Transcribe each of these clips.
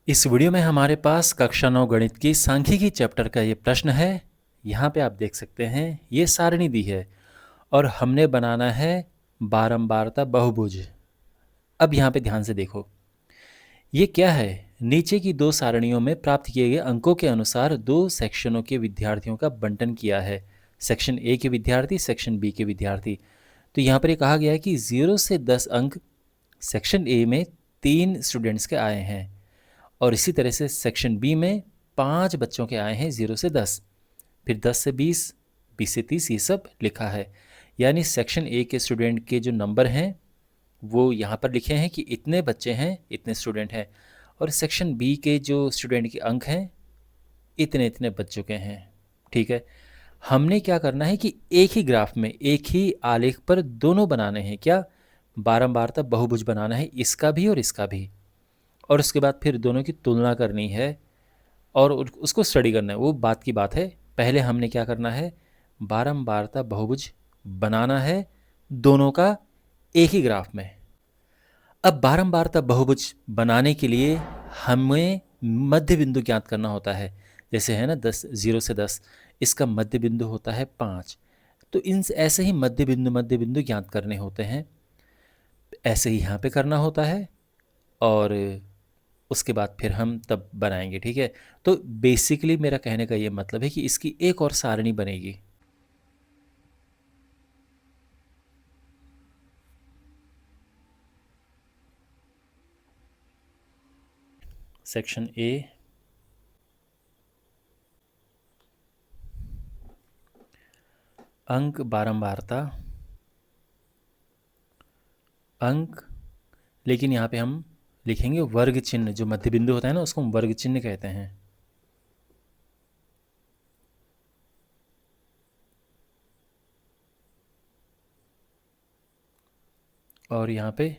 इस वीडियो में हमारे पास कक्षा 9 गणित की सांख्यिकी चैप्टर का ये प्रश्न है। यहाँ पे आप देख सकते हैं ये सारणी दी है और हमने बनाना है बारंबारता बहुभुज। अब यहाँ पे ध्यान से देखो, ये क्या है? नीचे की दो सारणियों में प्राप्त किए गए अंकों के अनुसार दो सेक्शनों के विद्यार्थियों का बंटन किया है। सेक्शन ए के विद्यार्थी, सेक्शन बी के विद्यार्थी। तो यहाँ पर ये कहा गया है कि 0 से 10 अंक सेक्शन ए में 3 स्टूडेंट्स के आए हैं और इसी तरह से सेक्शन बी में 5 बच्चों के आए हैं 0 से 10, फिर 10 से 20, 20 से 30, ये सब लिखा है। यानी सेक्शन ए के स्टूडेंट के जो नंबर हैं वो यहाँ पर लिखे हैं कि इतने बच्चे हैं, इतने स्टूडेंट हैं, और सेक्शन बी के जो स्टूडेंट के अंक हैं इतने इतने बच चुके हैं। ठीक है, हमने क्या करना है कि एक ही ग्राफ में, एक ही आलेख पर दोनों बनाने हैं। क्या? बारंबारता बहुभुज बनाना है, इसका भी और इसका भी, और उसके बाद फिर दोनों की तुलना करनी है और उसको स्टडी करना है। वो बात की बात है, पहले हमने क्या करना है, बारंबारता बहुभुज बनाना है दोनों का एक ही ग्राफ में। अब बारंबारता बहुभुज बनाने के लिए हमें मध्य बिंदु ज्ञात करना होता है। जैसे है ना 10, 0 से 10, इसका मध्य बिंदु होता है 5। तो इन ऐसे ही मध्य बिंदु ज्ञात करने होते हैं। ऐसे ही यहाँ पे करना होता है और उसके बाद फिर हम तब बनाएंगे। ठीक है, तो बेसिकली मेरा कहने का ये मतलब है कि इसकी एक और सारणी बनेगी। सेक्शन ए, अंक बारंबारता, अंक, लेकिन यहाँ पे हम लिखेंगे वर्ग चिन्ह। जो मध्य बिंदु होता है ना उसको हम वर्ग चिन्ह कहते हैं। और यहाँ पे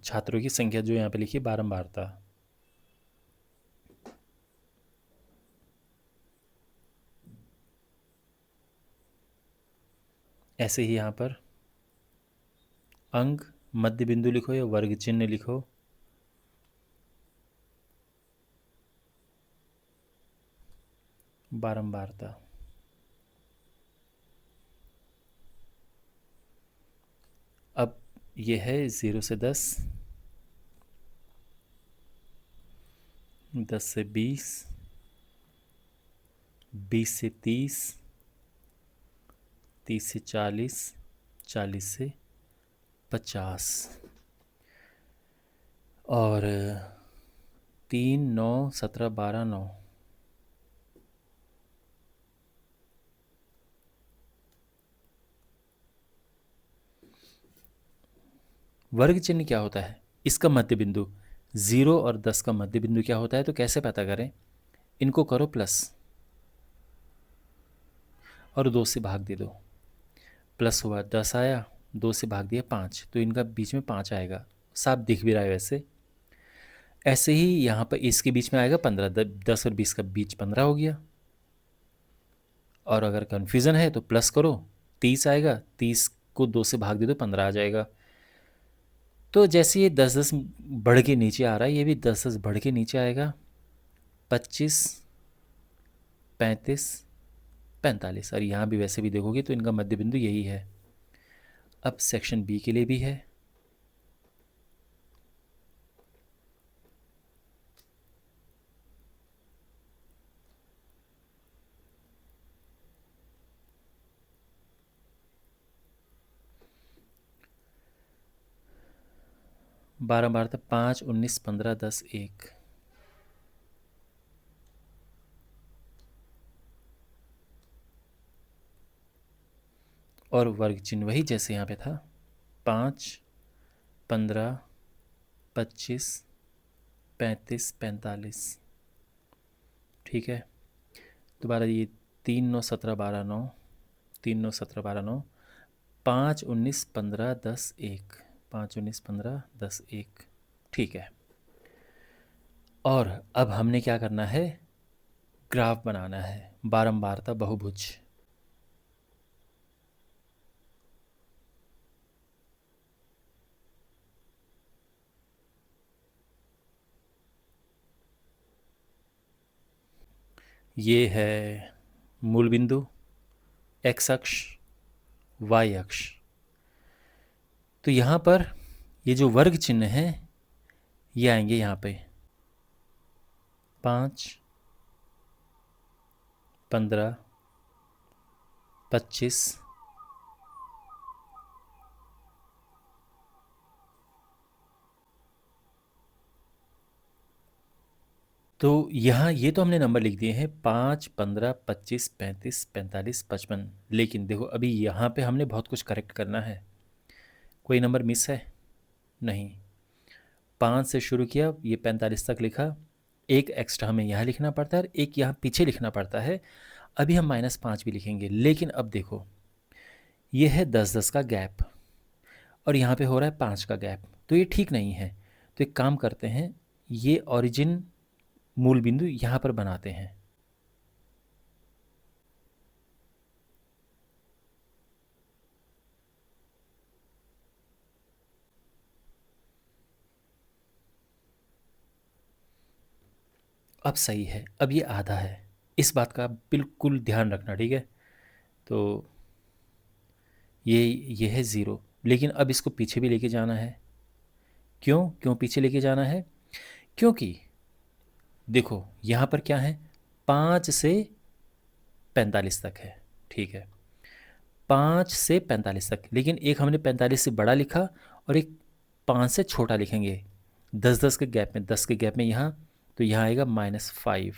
छात्रों की संख्या जो यहाँ पे लिखी बारंबारता। ऐसे ही यहाँ पर अंक मध्य बिंदु लिखो या वर्ग चिन्ह लिखो। बारंबारता, अब ये है 0 से 10, 10 से 20, 20 से 30, 30 से 40, 40 से 50, और 3, 9, 17, 12, 9। वर्ग चिन्ह क्या होता है? इसका मध्य बिंदु 0 और 10 का मध्य बिंदु क्या होता है? तो कैसे पता करें? इनको करो प्लस और 2 से भाग दे दो। प्लस हुआ 10 आया, 2 से भाग दिया 5, तो इनका बीच में 5 आएगा। साफ दिख भी रहा है वैसे। ऐसे ही यहाँ पर इसके बीच में आएगा 15, 10 और 20 का बीच 15 हो गया। और अगर कन्फ्यूज़न है तो प्लस करो, 30 आएगा, 30 को 2 से भाग दे दो, 15 आ जाएगा। तो जैसे ये 10-10 बढ़ के नीचे आ रहा है, ये भी 10-10 बढ़ के नीचे आएगा। 25, 35, 45, और यहाँ भी वैसे भी देखोगे तो इनका मध्य बिंदु यही है। अब सेक्शन बी के लिए भी है। बारंबार था 5, 19, 15, 10, 1। और वर्ग चिन्ह वही जैसे यहाँ पे था, 5, 15, 25, 35, 45। ठीक है, दोबारा ये 3, 9, 17, 12, 9, 3, 9, 17, 12, 9, 5, 19, 15, 10, 1, 5, 19, 15, 10, 1। ठीक है, और अब हमने क्या करना है, ग्राफ बनाना है बारंबारता बहुभुज। ये है मूल बिंदु, एक्स अक्ष, वाई अक्ष। तो यहाँ पर ये जो वर्ग चिन्ह है ये आएंगे यहाँ पे 5, 15, 25, तो यहाँ ये तो हमने नंबर लिख दिए हैं 5, 15, 25, 35, 45, 55। लेकिन देखो अभी यहाँ पे हमने बहुत कुछ करेक्ट करना है। कोई नंबर मिस है? नहीं। 5 से शुरू किया, ये 45 तक लिखा, एक एक्स्ट्रा हमें यहाँ लिखना पड़ता है और एक यहाँ पीछे लिखना पड़ता है। अभी हम -5 भी लिखेंगे, लेकिन अब देखो ये है 10-10 का गैप और यहाँ पे हो रहा है 5 का गैप, तो ये ठीक नहीं है। तो एक काम करते हैं, ये ओरिजिन मूल बिंदु यहाँ पर बनाते हैं। अब सही है, अब ये आधा है, इस बात का बिल्कुल ध्यान रखना, ठीक है। तो ये है ज़ीरो, लेकिन अब इसको पीछे भी लेके जाना है। क्यों क्यों पीछे लेके जाना है? क्योंकि देखो यहाँ पर क्या है, 5 से 45 तक है, ठीक है, 5 से 45 तक, लेकिन एक हमने 45 से बड़ा लिखा और एक 5 से छोटा लिखेंगे, 10-10 के गैप में, 10 के गैप में यहाँ, तो यहाँ आएगा -5,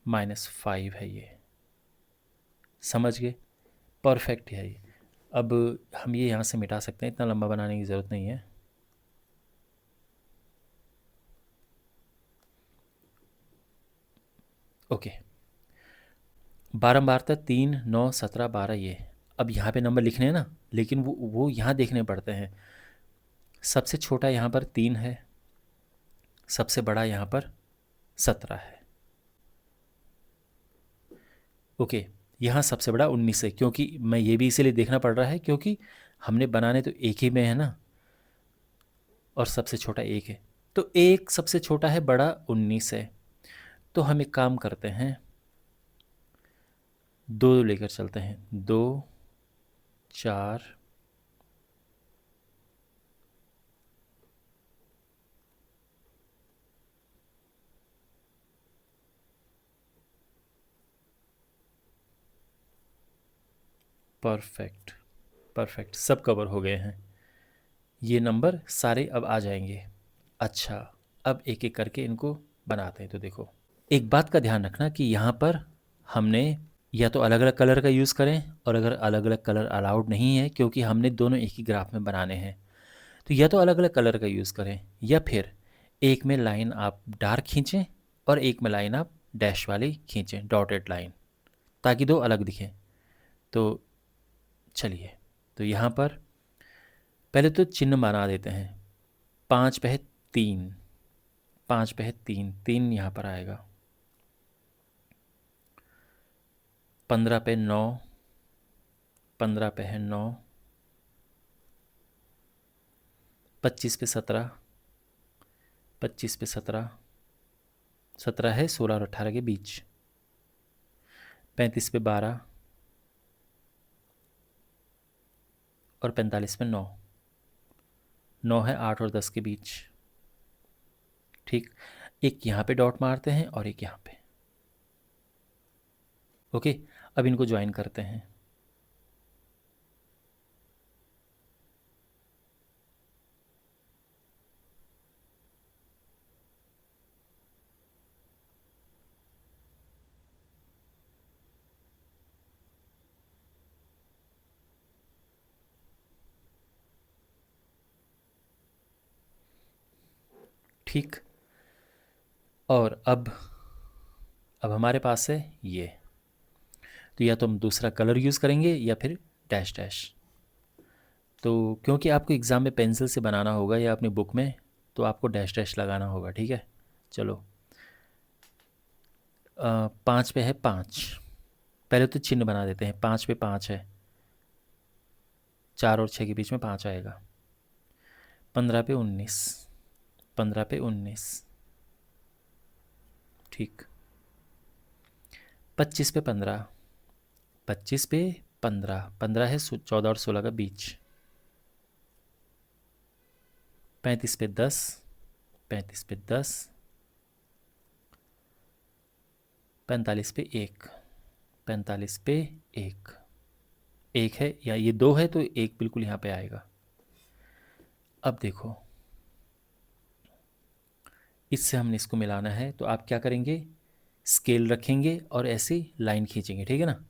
-5 है ये, समझ गए? परफेक्ट है ये। अब हम ये यहाँ से मिटा सकते हैं, इतना लंबा बनाने की ज़रूरत नहीं है। ओके, बारंबारता 3, 9, 17, 12 ये। अब यहाँ पे नंबर लिखने हैं ना, लेकिन वो यहाँ देखने पड़ते हैं। सबसे छोटा यहाँ पर 3 है, सबसे बड़ा यहाँ पर 17 है। ओके, यहाँ सबसे बड़ा 19 है, क्योंकि मैं ये भी इसीलिए देखना पड़ रहा है क्योंकि हमने बनाने तो एक ही में है ना, और सबसे छोटा एक है, तो एक सबसे छोटा है, बड़ा 19 है। तो हम एक काम करते हैं, 2 लेकर चलते हैं, 2, 4, परफेक्ट, परफेक्ट, सब कवर हो गए हैं, ये नंबर सारे अब आ जाएंगे। अच्छा, अब एक एक करके इनको बनाते हैं। तो देखो एक बात का ध्यान रखना कि यहाँ पर हमने या तो अलग अलग कलर का यूज़ करें, और अगर अलग अलग कलर अलाउड नहीं है क्योंकि हमने दोनों एक ही ग्राफ में बनाने हैं, तो या तो अलग अलग कलर का यूज़ करें, या फिर एक में लाइन आप डार्क खींचें और एक में लाइन आप डैश वाली खींचें, डॉटेड लाइन, ताकि दो अलग दिखें। तो चलिए, तो यहाँ पर पहले तो चिन्ह बना देते हैं। 5 पे है 3, 5 पे है 3, 3 यहाँ पर आएगा। 15 पे 9, 15 पे है 9, 25 पे 17, 25 पे 17, 17 है 16 और 18 के बीच, 35 पे 12 और 45 पे 9, 9 है 8 और 10 के बीच, ठीक। एक यहाँ पे डॉट मारते हैं और एक यहाँ पे। ओके, अब इनको ज्वाइन करते हैं। ठीक, और अब हमारे पास है ये, तो या तो हम दूसरा कलर यूज़ करेंगे या फिर डैश डैश। तो क्योंकि आपको एग्ज़ाम में पेंसिल से बनाना होगा या अपनी बुक में, तो आपको डैश डैश लगाना होगा, ठीक है। चलो, 5 पे है 5, पहले तो चिन्ह बना देते हैं। 5 पे 5 है, 4 और 6 के बीच में 5 आएगा। 15 पे 19, 15 पे 19, ठीक। 25 पे 15, 25 पे 15, 15 है 14 और 16 का बीच, 35 पे 10, 35 पे 10, 45 पे 1, 45 पे 1, 1 है या ये 2 है तो 1 बिल्कुल यहाँ पे आएगा। अब देखो इससे हमने इसको मिलाना है, तो आप क्या करेंगे, स्केल रखेंगे और ऐसे लाइन खींचेंगे, ठीक है ना।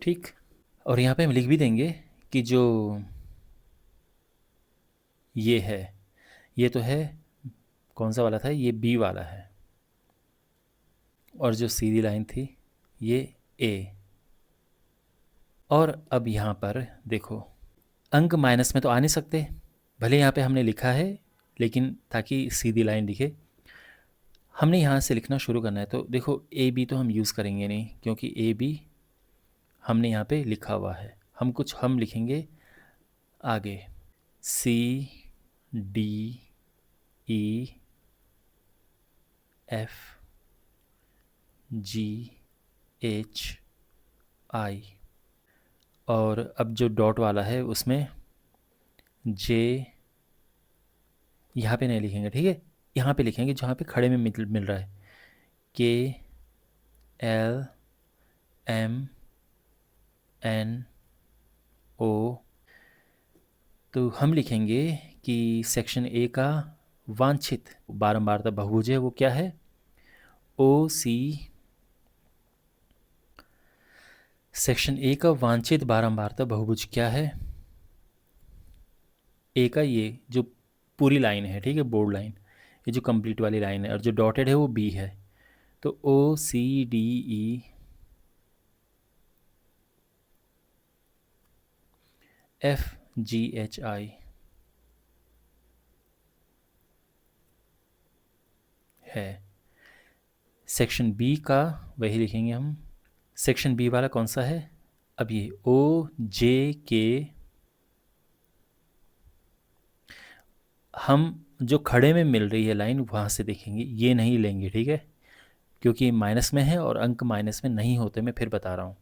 ठीक, और यहाँ पे हम लिख भी देंगे कि जो ये है, ये तो है, कौन सा वाला था, ये बी वाला है, और जो सीधी लाइन थी ये ए। और अब यहाँ पर देखो, अंक माइनस में तो आ नहीं सकते, भले यहाँ पे हमने लिखा है, लेकिन ताकि सीधी लाइन दिखे हमने यहाँ से लिखना शुरू करना है। तो देखो ए बी तो हम यूज़ करेंगे नहीं, क्योंकि ए बी हमने यहाँ पे लिखा हुआ है, हम लिखेंगे आगे C D E F G H I, और अब जो डॉट वाला है उसमें जे यहाँ पे नहीं लिखेंगे, ठीक है, यहाँ पे लिखेंगे जहाँ पे खड़े में मिल रहा है, के एल एम एन ओ। तो हम लिखेंगे कि सेक्शन ए का वांछित बारंबारता बहुभुज है, वो क्या है, ओ सी। सेक्शन ए का वांछित बारंबारता बहुभुज क्या है, ए का ये जो पूरी लाइन है, ठीक है, बोर्ड लाइन, ये जो कंप्लीट वाली लाइन है, और जो डॉटेड है वो बी है, तो ओ C D E F G H I है। सेक्शन बी का वही लिखेंगे हम, सेक्शन बी वाला कौन सा है, अब ये ओ जे के, हम जो खड़े में मिल रही है लाइन वहाँ से देखेंगे, ये नहीं लेंगे, ठीक है, क्योंकि माइनस में है और अंक माइनस में नहीं होते, मैं फिर बता रहा हूँ।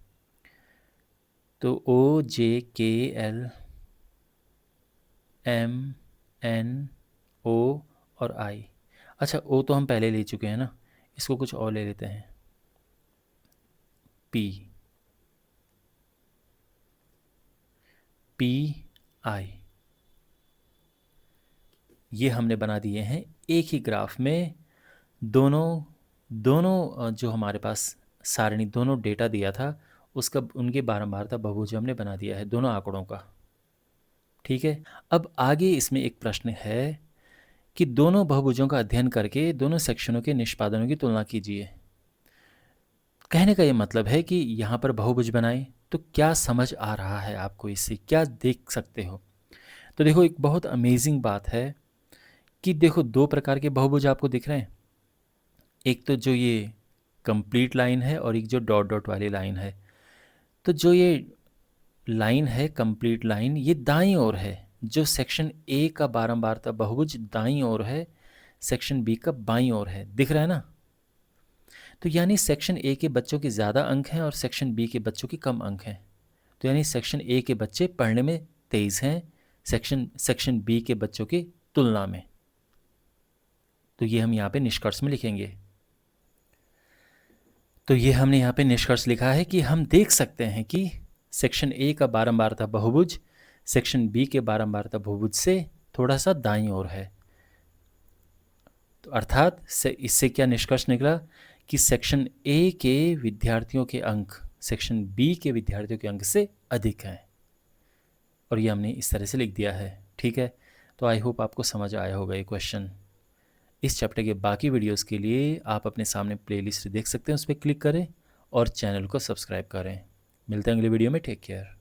तो ओ जे के एल एम एन ओ और आई, अच्छा ओ तो हम पहले ले चुके हैं ना, इसको कुछ और ले लेते हैं, पी पी आई, ये हमने बना दिए हैं एक ही ग्राफ में, दोनों दोनों जो हमारे पास सारणी, दोनों डेटा दिया था उसका, उनके बारंबारता बहुभुज हमने बना दिया है दोनों आंकड़ों का, ठीक है। अब आगे इसमें एक प्रश्न है कि दोनों बहुभुजों का अध्ययन करके दोनों सेक्शनों के निष्पादनों की तुलना कीजिए। कहने का ये मतलब है कि यहाँ पर बहुभुज बनाएं तो क्या समझ आ रहा है आपको, इससे क्या देख सकते हो। तो देखो एक बहुत अमेजिंग बात है कि देखो दो प्रकार के बहुभुज आपको दिख रहे हैं, एक तो जो ये कंप्लीट लाइन है और एक जो डॉट डॉट वाली लाइन है। तो जो ये लाइन है कंप्लीट लाइन, ये दाईं ओर है, जो सेक्शन ए का बारंबारता बहुभुज दाईं ओर है, सेक्शन बी का बाईं ओर है, दिख रहा है ना। तो यानी सेक्शन ए के बच्चों के ज़्यादा अंक हैं और सेक्शन बी के बच्चों के कम अंक हैं। तो यानी सेक्शन ए के बच्चे पढ़ने में तेज़ हैं सेक्शन बी के बच्चों की तुलना में। तो ये हम यहाँ पे निष्कर्ष में लिखेंगे। तो ये हमने यहाँ पे निष्कर्ष लिखा है कि हम देख सकते हैं कि सेक्शन ए का बारंबारता बहुभुज सेक्शन बी के बारंबारता बहुभुज से थोड़ा सा दाईं ओर है। तो अर्थात इससे क्या निष्कर्ष निकला कि सेक्शन ए के विद्यार्थियों के अंक सेक्शन बी के विद्यार्थियों के अंक से अधिक हैं, और ये हमने इस तरह से लिख दिया है, ठीक है। तो आई होप आपको समझ आया होगा ये क्वेश्चन। इस चैप्टर के बाकी वीडियोस के लिए आप अपने सामने प्लेलिस्ट देख सकते हैं, उस पर क्लिक करें और चैनल को सब्सक्राइब करें। मिलते हैं अगले वीडियो में, टेक केयर।